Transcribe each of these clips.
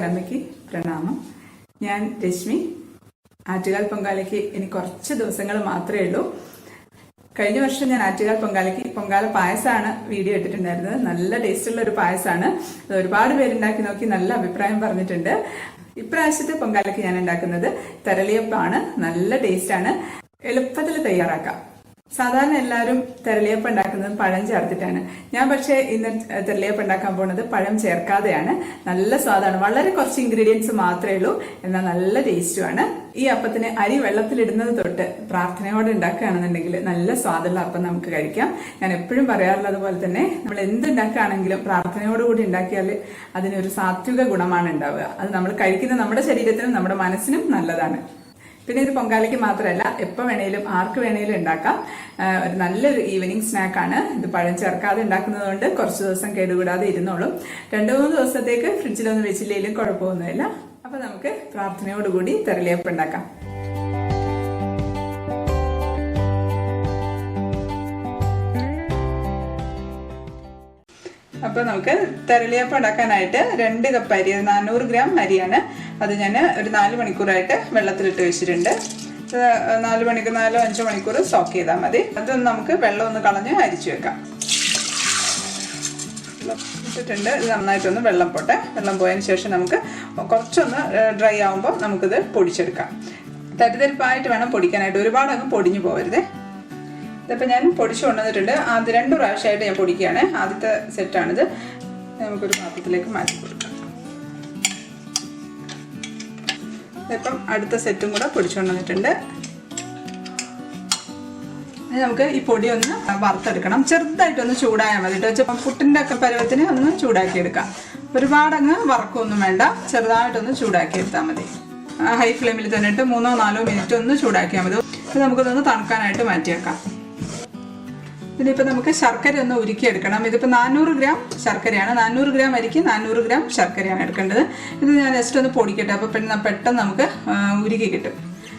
ആറ്റുകാലമ്മയ്ക്ക് പ്രണാമം. ഞാൻ രശ്മി. ആറ്റുകാൽ പൊങ്കാലയ്ക്ക് ഇനി കുറച്ച് ദിവസങ്ങൾ മാത്രമേ ഉള്ളൂ. കഴിഞ്ഞ വർഷം ഞാൻ ആറ്റുകാൽ പൊങ്കാലയ്ക്ക് പൊങ്കാല പായസമാണ് വീഡിയോ ഇട്ടിട്ടുണ്ടായിരുന്നത്. നല്ല ടേസ്റ്റുള്ള ഒരു പായസമാണ്. അത് ഒരുപാട് പേരുണ്ടാക്കി നോക്കി നല്ല അഭിപ്രായം പറഞ്ഞിട്ടുണ്ട്. ഇപ്രാവശ്യത്തെ പൊങ്കാലയ്ക്ക് ഞാൻ ഉണ്ടാക്കുന്നത് തെരളിയപ്പമാണ്. നല്ല ടേസ്റ്റാണ്, എളുപ്പത്തിൽ തയ്യാറാക്കാം. സാധാരണ എല്ലാവരും തെരളിയപ്പം ഉണ്ടാക്കുന്നത് പഴം ചേർത്തിട്ടാണ്. ഞാൻ പക്ഷേ ഇന്ന് തെരളിയപ്പം ഉണ്ടാക്കാൻ പോകുന്നത് പഴം ചേർക്കാതെയാണ്. നല്ല സ്വാദാണ്. വളരെ കുറച്ച് ഇൻഗ്രീഡിയൻസ് മാത്രമേ ഉള്ളൂ, എന്നാൽ നല്ല ടേസ്റ്റുമാണ്. ഈ അപ്പത്തിന് അരി വെള്ളത്തിലിടുന്നത് തൊട്ട് പ്രാർത്ഥനയോടെ ഉണ്ടാക്കുകയാണെന്നുണ്ടെങ്കിൽ നല്ല സ്വാദുള്ള അപ്പം നമുക്ക് കഴിക്കാം. ഞാൻ എപ്പോഴും പറയാറുള്ളത് പോലെ തന്നെ നമ്മൾ എന്തുണ്ടാക്കുകയാണെങ്കിലും പ്രാർത്ഥനയോടുകൂടി ഉണ്ടാക്കിയാൽ അതിനൊരു സാത്വിക ഗുണമാണ് ഉണ്ടാവുക. അത് നമ്മൾ കഴിക്കുന്ന നമ്മുടെ ശരീരത്തിനും നമ്മുടെ മനസ്സിനും നല്ലതാണ്. പിന്നെ ഇത് പൊങ്കാലയ്ക്ക് മാത്രമല്ല, എപ്പോൾ വേണേലും ആർക്ക് വേണേലും ഉണ്ടാക്കാം. ഒരു നല്ലൊരു ഈവനിങ് സ്നാക്കാണ്. ഇത് പഴം ചേർക്കാതെ ഉണ്ടാക്കുന്നത് കൊണ്ട് കുറച്ച് ദിവസം കേടുകൂടാതെ ഇരുന്നോളും. 2-3 ദിവസത്തേക്ക് ഫ്രിഡ്ജിലൊന്നും വെച്ചില്ലെങ്കിലും കുഴപ്പമൊന്നുമില്ല. അപ്പൊ നമുക്ക് പ്രാർത്ഥനയോടുകൂടി തെരളിയപ്പം ഉണ്ടാക്കാം. അപ്പൊ നമുക്ക് തെരളിയപ്പം ഉണ്ടാക്കാനായിട്ട് 2 കപ്പ് അരി, 400 ഗ്രാം അരിയാണ്. അത് ഞാൻ ഒരു 4 മണിക്കൂറായിട്ട് വെള്ളത്തിലിട്ട് വെച്ചിട്ടുണ്ട്. 4-5 മണിക്കൂർ സോക്ക് ചെയ്താൽ മതി. അതൊന്ന് നമുക്ക് വെള്ളം ഒന്ന് കളഞ്ഞ് അരിച്ചു വെക്കാം. ഇട്ടിട്ടുണ്ട്. ഇത് നന്നായിട്ടൊന്ന് വെള്ളം പോട്ടെ. വെള്ളം പോയതിന് ശേഷം നമുക്ക് കുറച്ചൊന്ന് ഡ്രൈ ആകുമ്പോൾ നമുക്കിത് പൊടിച്ചെടുക്കാം. തരിതരിപ്പായിട്ട് വേണം പൊടിക്കാനായിട്ട്, ഒരുപാട് അങ്ങ് പൊടിഞ്ഞു പോകരുത്. ഇതിപ്പോൾ ഞാൻ പൊടിച്ചു കൊണ്ടുവന്നിട്ടുണ്ട്. അത് 2 പ്രാവശ്യമായിട്ട് ഞാൻ പൊടിക്കുകയാണ്. ആദ്യത്തെ സെറ്റാണിത്. നമുക്കൊരു പാത്രത്തിലേക്ക് മാറ്റി കൊടുക്കാം. ഇപ്പം അടുത്ത സെറ്റും കൂടെ പൊടിച്ചു കൊണ്ടുവന്നിട്ടുണ്ട്. നമുക്ക് ഈ പൊടി ഒന്ന് വറുത്തെടുക്കണം. ചെറുതായിട്ടൊന്ന് ചൂടായാൽ മതി കേട്ടോ. പുട്ടിൻ്റെ ഒക്കെ പരുവത്തിന് ഒന്ന് ചൂടാക്കി എടുക്കാം. ഒരുപാടങ്ങ് വറക്കൊന്നും വേണ്ട, ചെറുതായിട്ടൊന്ന് ചൂടാക്കി എടുത്താൽ മതി. ഹൈ ഫ്ലെയിമിൽ തന്നെ ഇട്ട് 3-4 മിനിറ്റ് ഒന്ന് ചൂടാക്കിയാൽ മതി. ഇത് നമുക്കിതൊന്ന് തണുക്കാനായിട്ട് മാറ്റിയേക്കാം. ഇതിലിപ്പോൾ നമുക്ക് ശർക്കര ഒന്ന് ഉരുക്കിയെടുക്കണം. ഇതിപ്പോൾ 400 ഗ്രാം ശർക്കരയാണ്. 400 ഗ്രാം അരിക്ക് 400 ഗ്രാം ശർക്കരയാണ് എടുക്കേണ്ടത്. ഇത് ഞാൻ ജസ്റ്റ് ഒന്ന് പൊടിക്കട്ടെ. അപ്പോൾ പെട്ടെന്ന് നമുക്ക് ഉരുക്കി കിട്ടും.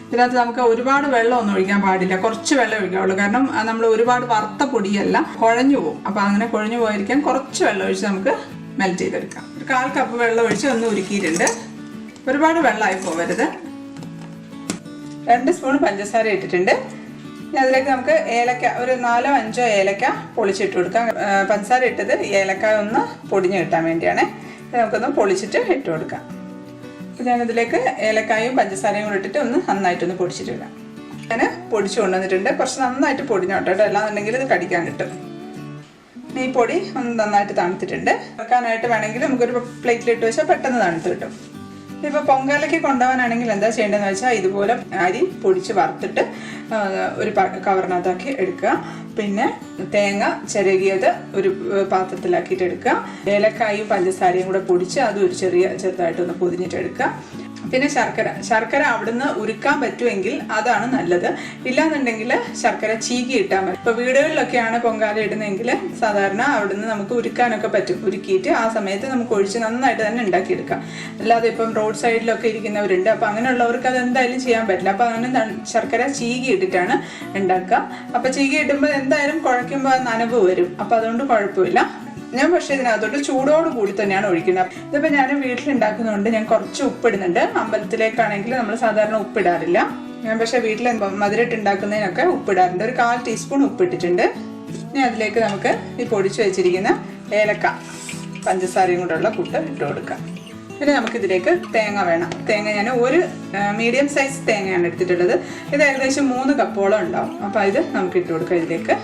ഇതിനകത്ത് നമുക്ക് ഒരുപാട് വെള്ളം ഒന്നും ഒഴിക്കാൻ പാടില്ല, കുറച്ച് വെള്ളം ഒഴിക്കാവുള്ളൂ. കാരണം നമ്മൾ ഒരുപാട് വറുത്ത പൊടിയല്ല, കുഴഞ്ഞു പോകും. അപ്പോൾ അങ്ങനെ കുഴഞ്ഞു പോയിരിക്കാൻ കുറച്ച് വെള്ളം ഒഴിച്ച് നമുക്ക് മെൽറ്റ് ചെയ്തെടുക്കാം. ഒരു 1/4 കപ്പ് വെള്ളം ഒഴിച്ച് ഒന്ന് ഉരുക്കിയിട്ടുണ്ട്. ഒരുപാട് വെള്ളമായി പോകരുത്. 2 സ്പൂൺ പഞ്ചസാര ഇട്ടിട്ടുണ്ട്. അതിലേക്ക് നമുക്ക് ഏലക്ക, ഒരു 4-5 ഏലക്ക പൊളിച്ചിട്ട് കൊടുക്കാം. പഞ്ചസാര ഇട്ടത് ഏലക്ക ഒന്ന് പൊടിഞ്ഞ് കിട്ടാൻ വേണ്ടിയാണ്. നമുക്കൊന്ന് പൊളിച്ചിട്ട് ഇട്ട് കൊടുക്കാം. അപ്പോൾ ഞാനിതിലേക്ക് ഏലക്കായും പഞ്ചസാരയും കൂടെ ഇട്ടിട്ട് ഒന്ന് നന്നായിട്ടൊന്ന് പൊടിച്ചിട്ടിടാം. ഞാൻ പൊടിച്ചു കൊണ്ടുവന്നിട്ടുണ്ട്. കുറച്ച് നന്നായിട്ട് പൊടിഞ്ഞോട്ടോ കേട്ടോ, അല്ലാന്നുണ്ടെങ്കിൽ ഇത് കടിക്കാൻ കിട്ടും. ഈ പൊടി ഒന്ന് നന്നായിട്ട് തണുത്തിട്ടുണ്ട്. വെക്കാനായിട്ട് വേണമെങ്കിൽ നമുക്കൊരു പ്ലേറ്റിലിട്ട് വെച്ചാൽ പെട്ടെന്ന് തണുത്ത് കിട്ടും. ഇപ്പോൾ പൊങ്കാലയ്ക്ക് കൊണ്ടുപോകാനാണെങ്കിൽ എന്താ ചെയ്യേണ്ടതെന്ന് വെച്ചാൽ ഇതുപോലെ അരി പൊടിച്ച് വറുത്തിട്ട് ഒരു കവറിനകത്താക്കി എടുക്കുക. പിന്നെ തേങ്ങ ചിരകിയത് ഒരു പാത്രത്തിലാക്കിയിട്ട് എടുക്കുക. ഏലക്കായും പഞ്ചസാരയും കൂടെ പൊടിച്ച് അത് ഒരു ചെറുതായിട്ടൊന്ന് പൊതിഞ്ഞിട്ട് എടുക്കുക. പിന്നെ ശർക്കര അവിടുന്ന് ഉരുക്കാൻ പറ്റുമെങ്കിൽ അതാണ് നല്ലത്. ഇല്ലാന്നുണ്ടെങ്കിൽ ശർക്കര ചീകി ഇട്ടാൽ മതി. ഇപ്പോൾ വീടുകളിലൊക്കെയാണ് പൊങ്കാല ഇടുന്നതെങ്കിൽ സാധാരണ അവിടുന്ന് നമുക്ക് ഉരുക്കാനൊക്കെ പറ്റും. ഉരുക്കിയിട്ട് ആ സമയത്ത് നമുക്ക് ഒഴിച്ച് നന്നായിട്ട് തന്നെ ഉണ്ടാക്കിയെടുക്കാം. അല്ലാതെ ഇപ്പം റോഡ് സൈഡിലൊക്കെ ഇരിക്കുന്നവരുണ്ട്. അപ്പോൾ അങ്ങനെയുള്ളവർക്ക് അത് എന്തായാലും ചെയ്യാൻ പറ്റില്ല. അപ്പോൾ അങ്ങനെ ശർക്കര ചീകി ഇട്ടിട്ടാണ് ഉണ്ടാക്കുക. അപ്പോൾ ചീകി ഇടുമ്പോൾ എന്തായാലും കുഴയ്ക്കുമ്പോൾ നനവ് വരും. അപ്പോൾ അതുകൊണ്ട് കുഴപ്പമില്ല. ഞാൻ പക്ഷേ ഇതിനകത്തോട്ട് ചൂടോട് കൂടി തന്നെയാണ് ഒഴിക്കുന്നത്. ഇതിപ്പോൾ ഞാൻ വീട്ടിലുണ്ടാക്കുന്നതുകൊണ്ട് ഞാൻ കുറച്ച് ഉപ്പിടുന്നുണ്ട്. അമ്പലത്തിലേക്കാണെങ്കിൽ നമ്മൾ സാധാരണ ഉപ്പിടാറില്ല. ഞാൻ പക്ഷേ വീട്ടിൽ മധുരട്ട് ഉണ്ടാക്കുന്നതിനൊക്കെ ഉപ്പിടാറുണ്ട്. ഒരു 1/4 ടീസ്പൂൺ ഉപ്പിട്ടിട്ടുണ്ട്. ഇനി അതിലേക്ക് നമുക്ക് ഈ പൊടിച്ചു വെച്ചിരിക്കുന്ന ഏലക്ക പഞ്ചസാരയും കൂടെയുള്ള കൂട്ട് ഇട്ട് കൊടുക്കാം. പിന്നെ നമുക്കിതിലേക്ക് തേങ്ങ വേണം. തേങ്ങ ഞാൻ ഒരു മീഡിയം സൈസ് തേങ്ങയാണ് എടുത്തിട്ടുള്ളത്. ഇത് ഏകദേശം 3 കപ്പോളം ഉണ്ടാവും. അപ്പോൾ ഇത് നമുക്ക് ഇട്ട് കൊടുക്കാം. ഇതിലേക്ക്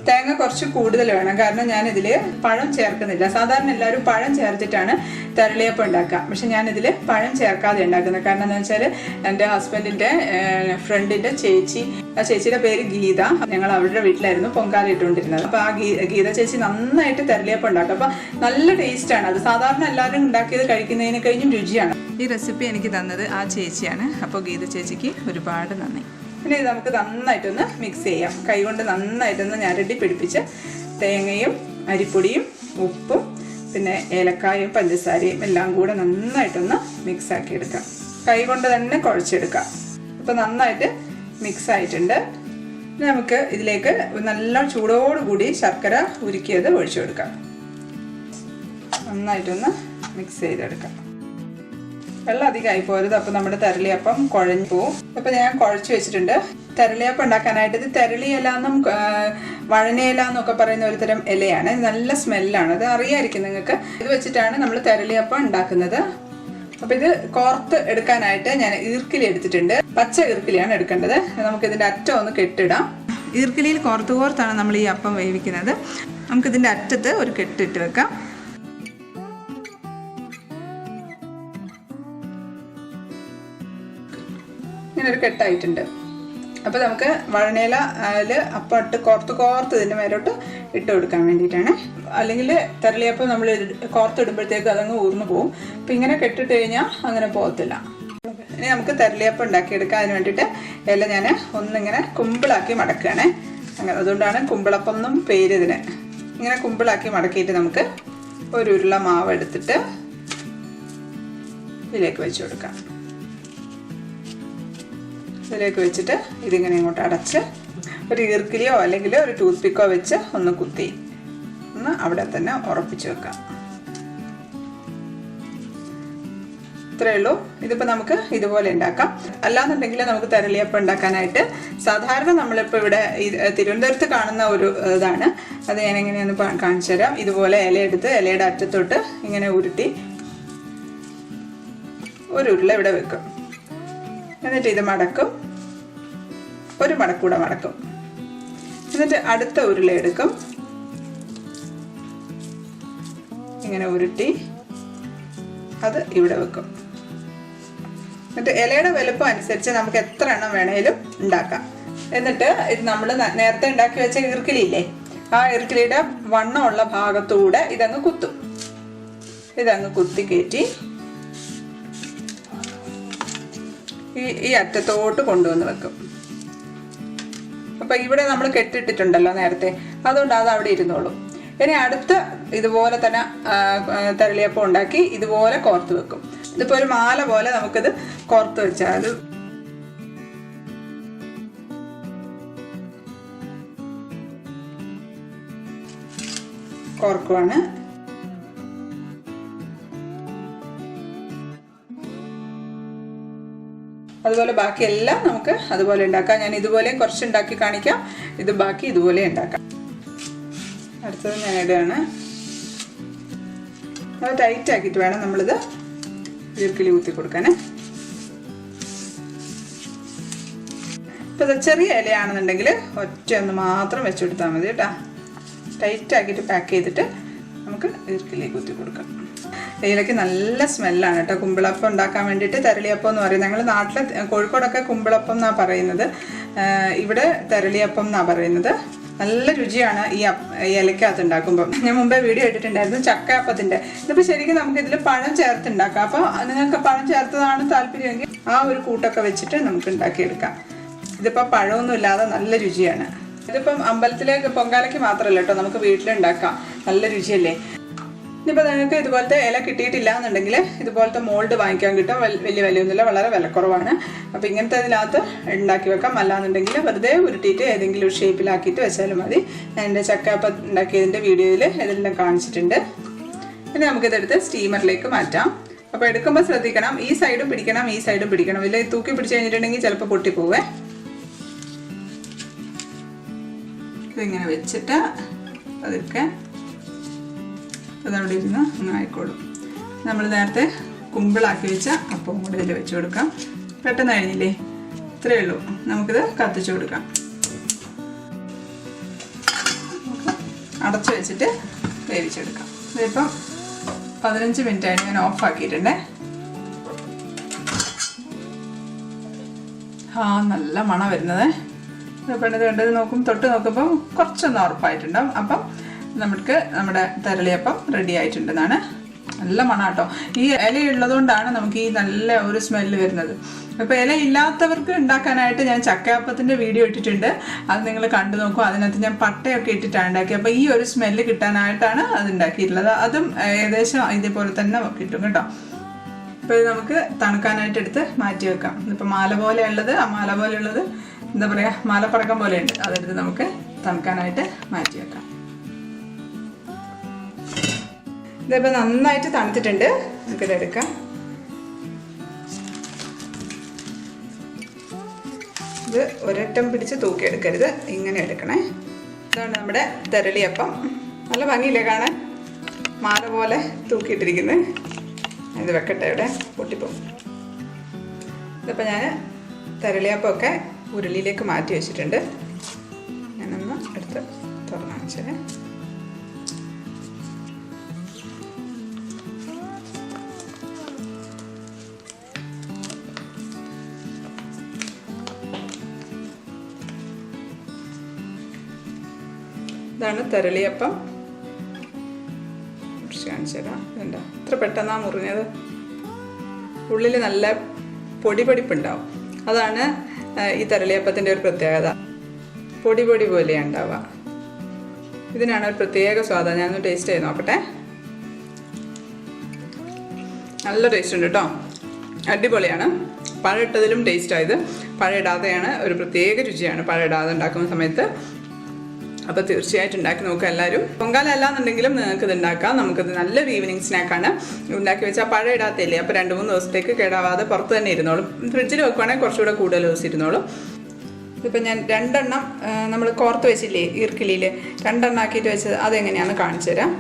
തേങ്ങ കുറച്ച് കൂടുതൽ വേണം. കാരണം ഞാനിതിൽ പഴം ചേർക്കുന്നില്ല. സാധാരണ എല്ലാവരും പഴം ചേർത്തിട്ടാണ് തെരളിയപ്പം ഉണ്ടാക്കുക. പക്ഷെ ഞാനിതിൽ പഴം ചേർക്കാതെ ഉണ്ടാക്കുന്നത്. കാരണം എന്താ വെച്ചാൽ എൻ്റെ ഹസ്ബൻഡിൻ്റെ ഫ്രണ്ടിൻ്റെ ചേച്ചി, ആ ചേച്ചിയുടെ പേര് ഗീത. ഞങ്ങൾ അവരുടെ വീട്ടിലായിരുന്നു പൊങ്കാല ഇട്ടുകൊണ്ടിരുന്നത്. അപ്പോൾ ആ ഗീത ചേച്ചി നന്നായിട്ട് തെരളിയപ്പം ഉണ്ടാക്കും. അപ്പോൾ നല്ല ടേസ്റ്റാണ്. അത് സാധാരണ എല്ലാവരും ഉണ്ടാക്കിയത് കഴിക്കുന്നതിന് കഴിഞ്ഞും രുചിയാണ്. ഈ റെസിപ്പി എനിക്ക് തന്നത് ആ ചേച്ചിയാണ്. അപ്പോൾ ഗീത ചേച്ചിക്ക് ഒരുപാട് നന്ദി. പിന്നെ ഇത് നമുക്ക് നന്നായിട്ടൊന്ന് മിക്സ് ചെയ്യാം. കൈകൊണ്ട് നന്നായിട്ടൊന്ന് ഞരടി പിടിപ്പിച്ച് തേങ്ങയും അരിപ്പൊടിയും ഉപ്പും പിന്നെ ഏലക്കായും പഞ്ചസാരയും എല്ലാം കൂടെ നന്നായിട്ടൊന്ന് മിക്സാക്കി എടുക്കാം. കൈ കൊണ്ട് തന്നെ കുഴച്ചെടുക്കാം. അപ്പോൾ നന്നായിട്ട് മിക്സ് ആയിട്ടുണ്ട്. നമുക്ക് ഇതിലേക്ക് നല്ല ചൂടോടുകൂടി ശർക്കര ഉരുക്കിയത് ഒഴിച്ചു കൊടുക്കാം. നന്നായിട്ടൊന്ന് മിക്സ് ചെയ്തെടുക്കാം. വെള്ളം അധികമായി പോരുത്, അപ്പോൾ നമ്മുടെ തെരളിയപ്പം കുഴഞ്ഞു പോവും. അപ്പോൾ ഞാൻ കുഴച്ച് വെച്ചിട്ടുണ്ട്. തെരളിയപ്പം ഉണ്ടാക്കാനായിട്ട് ഇത് തെരളി ഇല എന്നും വഴനയില എന്നൊക്കെ പറയുന്ന ഒരു തരം ഇലയാണ്. നല്ല സ്മെല്ലാണ്, അത് അറിയാമായിരിക്കും നിങ്ങൾക്ക്. ഇത് വെച്ചിട്ടാണ് നമ്മൾ തെരളിയപ്പം ഉണ്ടാക്കുന്നത്. അപ്പോൾ ഇത് കോർത്ത് എടുക്കാനായിട്ട് ഞാൻ ഈർക്കിലി എടുത്തിട്ടുണ്ട്. പച്ച ഈർക്കിലിയാണ് എടുക്കേണ്ടത്. നമുക്കിതിൻ്റെ അറ്റം ഒന്ന് കെട്ടിടാം. ഈർക്കിലിയിൽ കോർത്താണ് നമ്മൾ ഈ അപ്പം വേവിക്കുന്നത്. നമുക്കിതിൻ്റെ അറ്റത്ത് ഒരു കെട്ടിട്ട് വെക്കാം. ഇങ്ങനൊരു കെട്ടായിട്ടുണ്ട്. അപ്പോൾ നമുക്ക് വഴനയില അതിൽ അപ്പം ഇട്ട് കോർത്ത് ഇതിൻ്റെ മേലോട്ട് ഇട്ട് കൊടുക്കാൻ വേണ്ടിയിട്ടാണ്. അല്ലെങ്കിൽ തെരളിയപ്പം നമ്മൾ കോർത്തിടുമ്പോഴത്തേക്ക് അതങ്ങ് ഊർന്നു പോവും. അപ്പം ഇങ്ങനെ കെട്ടിട്ട് കഴിഞ്ഞാൽ അങ്ങനെ പോകത്തില്ല. ഇനി നമുക്ക് തെരളിയപ്പം ഉണ്ടാക്കിയെടുക്കാം. അതിന് വേണ്ടിയിട്ട് ഇല ഞാൻ ഒന്നിങ്ങനെ കുമ്പിളാക്കി മടക്കുകയാണേ. അങ്ങനെ അതുകൊണ്ടാണ് കുമ്പിളപ്പം എന്നും പേര് ഇതിന്. ഇങ്ങനെ കുമ്പിളാക്കി മടക്കിയിട്ട് നമുക്ക് ഒരു ഉരുള മാവ് എടുത്തിട്ട് ഇതിലേക്ക് വെച്ച് കൊടുക്കാം. ഇതിലേക്ക് വെച്ചിട്ട് ഇതിങ്ങനെ ഇങ്ങോട്ട് അടച്ച് ഒരു ഈർക്കിലിയോ അല്ലെങ്കിൽ ഒരു ടൂത്ത് പിക്കോ വെച്ച് ഒന്ന് കുത്തി ഒന്ന് അവിടെ തന്നെ ഉറപ്പിച്ച് വെക്കാം. ഇത്രയേ ഉള്ളൂ. ഇതിപ്പോൾ നമുക്ക് ഇതുപോലെ ഉണ്ടാക്കാം. അല്ലാന്നുണ്ടെങ്കിൽ നമുക്ക് തെരളിയപ്പം ഉണ്ടാക്കാനായിട്ട് സാധാരണ നമ്മളിപ്പോൾ ഇവിടെ തിരുവനന്തപുരത്ത് കാണുന്ന ഒരു ഇതാണ്. അത് ഞാൻ എങ്ങനെയൊന്ന് കാണിച്ചു തരാം. ഇതുപോലെ ഇല എടുത്ത് ഇലയുടെ അറ്റത്തോട്ട് ഇങ്ങനെ ഉരുട്ടി ഒരു ഉരുള ഇവിടെ വെക്കും. എന്നിട്ട് ഇത് മടക്കും, ഒരു മടക്കൂടെ മടക്കും. എന്നിട്ട് അടുത്ത ഉരുള എടുക്കും, ഇങ്ങനെ ഉരുട്ടി അത് ഇവിടെ വെക്കും. എന്നിട്ട് ഇലയുടെ വലുപ്പം അനുസരിച്ച് നമുക്ക് എത്ര എണ്ണം വേണേലും ഉണ്ടാക്കാം. എന്നിട്ട് ഇത് നമ്മൾ നേരത്തെ ഉണ്ടാക്കി വെച്ച ഈർക്കിലില്ലേ, ആ ഈർക്കിലിയുടെ വണ്ണമുള്ള ഭാഗത്തൂടെ ഇതങ്ങ് കുത്തും. ഇതങ്ങ് കുത്തി കയറ്റി ഈ അറ്റത്തോട്ട് കൊണ്ടുവന്ന് വെക്കും. അപ്പം ഇവിടെ നമ്മൾ കെട്ടിട്ടിട്ടുണ്ടല്ലോ നേരത്തെ, അതുകൊണ്ട് അത് അവിടെ ഇരുന്നോളും. ഇനി അടുത്ത ഇതുപോലെ തന്നെ തെരളിയപ്പം ഉണ്ടാക്കി ഇതുപോലെ കോർത്ത് വെക്കും. ഇതിപ്പോൾ ഒരു മാല പോലെ നമുക്കിത് കോർത്ത് വെച്ചാൽ കോർക്കുവാണ്. അതുപോലെ ബാക്കിയെല്ലാം നമുക്ക് അതുപോലെ ഉണ്ടാക്കാം. ഞാൻ ഇതുപോലെ കുറച്ച് ഉണ്ടാക്കി കാണിക്കാം. ഇത് ബാക്കി ഇതുപോലെ ഉണ്ടാക്കാം. അടുത്തത് ഞാൻ ഇടുകയാണ്. അത് ടൈറ്റ് ആക്കിയിട്ട് വേണം നമ്മളിത് ഈർക്കിലി കുത്തി കൊടുക്കാൻ. ഇപ്പം ഇത് ചെറിയ ഇലയാണെന്നുണ്ടെങ്കിൽ ഒറ്റ ഒന്ന് മാത്രം വെച്ച് കൊടുത്താൽ മതി കേട്ടോ. ടൈറ്റ് ആക്കിയിട്ട് പാക്ക് ചെയ്തിട്ട് നമുക്ക് ഈർക്കിലി കുത്തി കൊടുക്കാം. ഇതിലേക്ക് നല്ല സ്മെല്ലാണ് കേട്ടോ. കുമ്പിളപ്പം ഉണ്ടാക്കാൻ വേണ്ടിയിട്ട് തെരളിയപ്പം എന്ന് പറയും. ഞങ്ങൾ നാട്ടിലെ കോഴിക്കോടൊക്കെ കുമ്പിളപ്പം എന്നാണ് പറയുന്നത്, ഇവിടെ തെരളിയപ്പം എന്നാണ് പറയുന്നത്. നല്ല രുചിയാണ് ഈ ഇലക്കകത്ത് ഉണ്ടാക്കുമ്പോൾ. ഞാൻ മുമ്പേ വീഡിയോ ഇട്ടിട്ടുണ്ടായിരുന്നു ചക്കയപ്പത്തിൻ്റെ. ഇതിപ്പോൾ ശരിക്കും നമുക്ക് ഇതിൽ പഴം ചേർത്തുണ്ടാക്കാം. അപ്പോൾ നിങ്ങൾക്ക് പഴം ചേർത്തതാണ് താല്പര്യമെങ്കിൽ ആ ഒരു കൂട്ടൊക്കെ വെച്ചിട്ട് നമുക്ക് ഉണ്ടാക്കിയെടുക്കാം. ഇതിപ്പോൾ പഴമൊന്നും ഇല്ലാതെ നല്ല രുചിയാണ്. ഇതിപ്പം അമ്പലത്തിലേക്ക് പൊങ്കാലയ്ക്ക് മാത്രമല്ല കേട്ടോ, നമുക്ക് വീട്ടിലുണ്ടാക്കാം. നല്ല രുചിയല്ലേ. ഇനിയിപ്പോൾ നിങ്ങൾക്ക് ഇതുപോലത്തെ ഇല കിട്ടിയിട്ടില്ല എന്നുണ്ടെങ്കിൽ ഇതുപോലത്തെ മോൾഡ് വാങ്ങിക്കാൻ കിട്ടും. വലിയ വിലയൊന്നുമില്ല, വളരെ വിലക്കുറവാണ്. അപ്പോൾ ഇങ്ങനത്തെ ഇതിനകത്ത് ഉണ്ടാക്കി വെക്കാം. അല്ലാന്നുണ്ടെങ്കിൽ വെറുതെ ഉരുട്ടിയിട്ട് ഏതെങ്കിലും ഒരു ഷേപ്പിലാക്കിയിട്ട് വെച്ചാലും മതി. ഞാൻ എൻ്റെ ചക്കയപ്പം ഉണ്ടാക്കിയതിൻ്റെ വീഡിയോയിൽ ഇതെല്ലാം കാണിച്ചിട്ടുണ്ട്. ഇനി നമുക്കിതെടുത്ത് സ്റ്റീമറിലേക്ക് മാറ്റാം. അപ്പോൾ എടുക്കുമ്പോൾ ശ്രദ്ധിക്കണം, ഈ സൈഡും പിടിക്കണം, ഈ സൈഡും പിടിക്കണം. ഇല്ല തൂക്കി പിടിച്ച് കഴിഞ്ഞിട്ടുണ്ടെങ്കിൽ ചിലപ്പോൾ പൊട്ടിപ്പോവേ. ഇതിങ്ങനെ വെച്ചിട്ട് അതൊക്കെ അതവിടെ ഇരുന്ന് അങ്ങനെ ആയിക്കോളും. നമ്മൾ നേരത്തെ കുമ്പിളാക്കി വെച്ച അപ്പം കൂടെ ഇതിൽ വെച്ച് കൊടുക്കാം. പെട്ടെന്ന് കഴിഞ്ഞില്ലേ, ഇത്രയേ ഉള്ളൂ. നമുക്കിത് കത്തിച്ചു കൊടുക്കാം. അടച്ചു വെച്ചിട്ട് വേവിച്ചെടുക്കാം. ഇതിപ്പം 15 മിനിറ്റ് ആയിട്ട് ഞാൻ ഓഫാക്കിയിട്ടുണ്ടേ. നല്ല മണം വരുന്നത്. ഇപ്പം ഇത് കണ്ടത് തൊട്ട് നോക്കുമ്പോൾ കുറച്ചൊന്ന് ഉറപ്പായിട്ടുണ്ടാവും. അപ്പം നമുക്ക് നമ്മുടെ തെരളിയപ്പം റെഡി ആയിട്ടുണ്ടെന്നാണ്. നല്ല മണാട്ടോ. ഈ ഇല ഉള്ളതുകൊണ്ടാണ് നമുക്ക് ഈ നല്ല ഒരു സ്മെല്ല് വരുന്നത്. അപ്പോൾ ഇല ഇല്ലാത്തവർക്ക് ഉണ്ടാക്കാനായിട്ട് ഞാൻ ചക്കയപ്പത്തിൻ്റെ വീഡിയോ ഇട്ടിട്ടുണ്ട്, അത് നിങ്ങൾ കണ്ടു നോക്കും. അതിനകത്ത് ഞാൻ പട്ടയൊക്കെ ഇട്ടിട്ടാണ് ഉണ്ടാക്കി. അപ്പോൾ ഈ ഒരു സ്മെല്ല് കിട്ടാനായിട്ടാണ് അത് ഉണ്ടാക്കിയിട്ടുള്ളത്. അതും ഏകദേശം ഇതേപോലെ തന്നെ കിട്ടും കേട്ടോ. അപ്പോൾ ഇത് നമുക്ക് തണുക്കാനായിട്ട് എടുത്ത് മാറ്റി വെക്കാം. ഇതിപ്പോൾ മാല പോലെയുള്ളത്, ആ മാല പോലെയുള്ളത് എന്താ പറയുക, മാലപ്പടക്കം പോലെയുണ്ട്, അതെടുത്ത് നമുക്ക് തണുക്കാനായിട്ട് മാറ്റി വെക്കാം. ഇതിപ്പോൾ നന്നായിട്ട് തണുത്തിട്ടുണ്ട്. നമുക്കിത് എടുക്കാം. ഇത് ഒരറ്റം പിടിച്ച് തൂക്കിയെടുക്കരുത്, ഇങ്ങനെ എടുക്കണേ. ഇതാണ് നമ്മുടെ തെരളിയപ്പം. നല്ല ഭംഗിയില്ലേ കാണാൻ, മാല പോലെ തൂക്കിയിട്ടിരിക്കുന്നത്. ഇത് വെക്കട്ടെ, ഇവിടെ പൊട്ടിപ്പോവും. ഇതിപ്പോൾ ഞാൻ തെരളിയപ്പമൊക്കെ ഉരുളിയിലേക്ക് മാറ്റി വെച്ചിട്ടുണ്ട്. ഞാനൊന്ന് എടുത്ത് തുറന്നു വെച്ചേ. ഇതാണ് തെരളിയപ്പം. കാണിച്ചു തരാം. ഇതുണ്ടോ, ഇത്ര പെട്ടെന്നാണ് മുറിഞ്ഞത്. ഉള്ളിൽ നല്ല പൊടിപൊടിപ്പുണ്ടാവും. അതാണ് ഈ തെരളിയപ്പത്തിൻ്റെ ഒരു പ്രത്യേകത. പൊടി പൊടി പോലെയാണ് ഉണ്ടാവുക. ഇതിനാണ് ഒരു പ്രത്യേക സ്വാദം. ഞാനൊന്ന് ടേസ്റ്റ് ചെയ്ത് നോക്കട്ടെ. നല്ല ടേസ്റ്റ് ഉണ്ട് കേട്ടോ, അടിപൊളിയാണ്. പഴം ഇട്ടതിലും ടേസ്റ്റായത്. പഴം ഇടാതെയാണ്, ഒരു പ്രത്യേക രുചിയാണ് പഴം ഇടാതെ ഉണ്ടാക്കുന്ന സമയത്ത്. അപ്പോൾ തീർച്ചയായിട്ടും ഉണ്ടാക്കി നോക്കുക എല്ലാവരും. പൊങ്കാല അല്ലാന്നുണ്ടെങ്കിലും നിങ്ങൾക്ക് ഇത് ഉണ്ടാക്കാം. നമുക്കിത് നല്ലൊരു ഈവനിങ് സ്നാക്കാണ്. ഉണ്ടാക്കി വെച്ചാൽ പഴം ഇടാത്തില്ലേ, അപ്പോൾ 2-3 ദിവസത്തേക്ക് കേടാവാതെ പുറത്ത് തന്നെ ഇരുന്നോളും. ഫ്രിഡ്ജിൽ വെക്കുവാണെങ്കിൽ കുറച്ചുകൂടെ കൂടുതൽ ദിവസം ഇരുന്നോളും. ഇതിപ്പോൾ ഞാൻ 2 എണ്ണം നമ്മൾ കോർത്ത് വെച്ചില്ലേ ഈർക്കിലിയിൽ, 2 എണ്ണം ആക്കിയിട്ട് വെച്ചത് അതെങ്ങനെയാണെന്ന് കാണിച്ചു തരാം.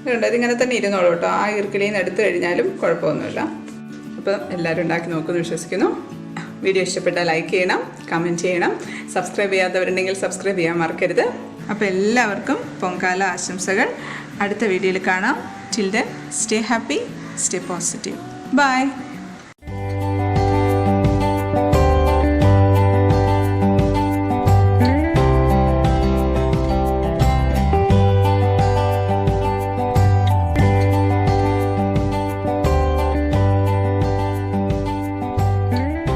ഇതുണ്ട്, ഇതിങ്ങനെ തന്നെ ഇരുന്നോളൂ കേട്ടോ. ആ ഈർക്കിലിയിൽ നിന്ന് എടുത്തു കഴിഞ്ഞാലും കുഴപ്പമൊന്നുമില്ല. അപ്പോൾ എല്ലാവരും ഉണ്ടാക്കി നോക്കുമെന്ന് വിശ്വസിക്കുന്നു. വീഡിയോ ഇഷ്ടപ്പെട്ടാൽ ലൈക്ക് ചെയ്യണം, കമൻറ്റ് ചെയ്യണം. സബ്സ്ക്രൈബ് ചെയ്യാത്തവരുണ്ടെങ്കിൽ സബ്സ്ക്രൈബ് ചെയ്യാൻ മറക്കരുത്. അപ്പോൾ എല്ലാവർക്കും പൊങ്കാല ആശംസകൾ. അടുത്ത വീഡിയോയിൽ കാണാം. Till then stay happy, stay positive. By.